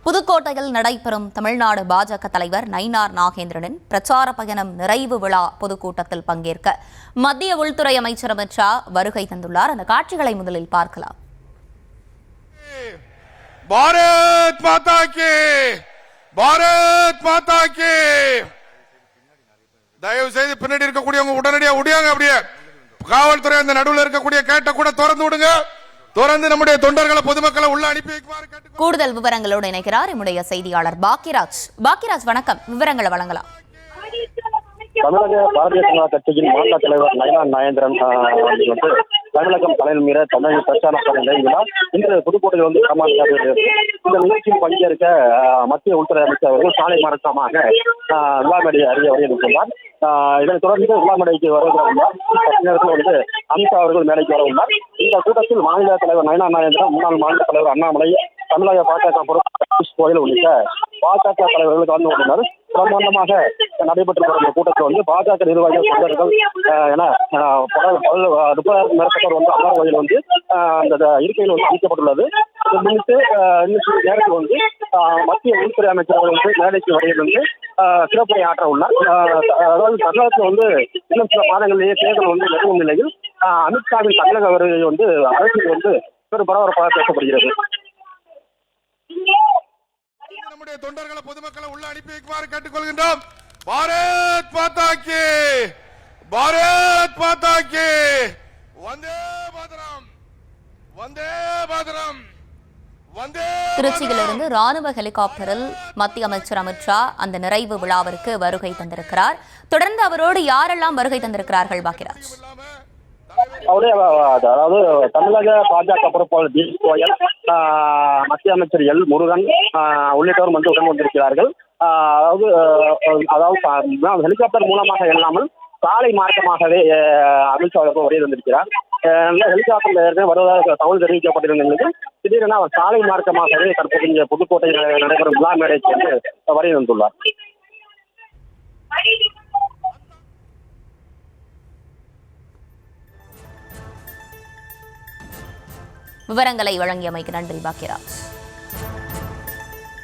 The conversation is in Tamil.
புதுக்கோட்டையில் நடைபெறும் தமிழ்நாடு பாஜக தலைவர் நயினார் நாகேந்திரனின் பிரச்சார பயணம் நிறைவு விழா பொதுக்கூட்டத்தில் பங்கேற்க மத்திய உள்துறை அமைச்சர் அமித் ஷா வருகை தந்துள்ளார். அந்த காட்சிகளை முதலில் பார்க்கலாம். பாரத் மாதா கி, பாரத் மாதா கி. தயவு செய்து பின்னாடி இருக்கக்கூடியவங்க உடனடியாக ஒடியாங்க. அப்படியே காவல்துறை அந்த நடுவில் இருக்கக்கூடிய கேட்ட கூட திறந்து விடுங்க. தொடர்ந்து நம்முடைய தொண்டர்களை பொதுமக்களை உள்ள அனுப்பி வைக்குமாறு. கூடுதல் விவரங்களோடு இணைக்கிறார் நம்முடைய செய்தியாளர் பாக்கியராஜ். பாக்கியராஜ், வணக்கம். விவரங்களை வழங்கலாம். தமிழக பாரதிய ஜனதா கட்சியின் மாநில தலைவர் நயினார் நாகேந்திரன் தமிழகம் தலைவர் மீற தமிழக பிரச்சார நிலையிலார் இன்று புதுக்கோட்டையில் இந்த நிகழ்ச்சியில் பங்கேற்க மத்திய உள்துறை அமைச்சர் அவர்கள் சாலை மார்க்கமாக விழாமேடை அறிய வருகிறார். இதனைத் தொடர்ந்து விழாமேடைக்கு வருகிறார். நேரத்தில் அமித்ஷா அவர்கள் மேடைக்கு வர உள்ளார். இந்த கூட்டத்தில் மாநில தலைவர் நயினார் நாகேந்திரன், முன்னாள் மாநில தலைவர் அண்ணாமலை, தமிழக பாஜக பொறுப்பாளர் கோயில் உள்ளிட்ட பாஜக தலைவர்கள் கலந்து கொண்டனர். பிரமாண்டமாக நடைபெற்று வரும் கூட்டத்தில் பாஜக நிர்வாகிகள், தொண்டர்கள் என 30,000 மேற்பட்டோர் அமர்வையில் அந்த இருக்கையில் அமைக்கப்பட்டுள்ளது. முன்னிட்டு நேரத்தில் மத்திய உள்துறை அமைச்சர் மேடைக்கு வரையில் சிறப்புரை ஆற்ற உள்ளார். அதாவது தமிழகத்தில் இன்னும் சில மாதங்களிலேயே தேர்தல் நெருங்கும் நிலையில் அமித்ஷாவின் தமிழக வருகை அரசியல் ஒரு பரபரப்பாக பேசப்படுகிறது. நம்முடைய தொண்டர்களை பொதுமக்களை உள்ள அனுப்பி வைக்குமாறு கேட்டுக்கொள்கின்றோம். பாரத் மாதா கி, பாரத் மாதா கி. வந்தே மாதரம், வந்தே மாதரம். திருச்சியிலிருந்து ராணுவ ஹெலிகாப்டரில் மத்திய அமைச்சர் அமித் ஷா அந்த நிறைவு விழாவிற்கு வருகை தந்திருக்கிறார். தொடர்ந்து அவரோடு யாரெல்லாம் வருகை தந்திருக்கிறார்கள் பாக்கியராஜ்? அதாவது தமிழக பாஜக பொறுப்பாளர் பி கோயல், மத்திய அமைச்சர் எல் முருகன் உள்ளிட்டோர் உடன் வந்திருக்கிறார்கள். அதாவது ஹெலிகாப்டர் மூலமாக இல்லாமல் சாலை மார்க்கமாகவே அமித்ஷா வருகை தந்திருக்கிறார். ஹெலிகாப்டர் வருவதாக தகவல் தெரிவிக்கப்பட்டிருந்த நிலையில் திடீரென அவர் சாலை மார்க்கமாகவே தற்போது இங்கே புதுக்கோட்டையில் நடைபெறும் விழா மேடைக்கு வருகை வந்துள்ளார். விவரங்களை வழங்கியமைக்கு நன்றி பாக்கியராஜ்.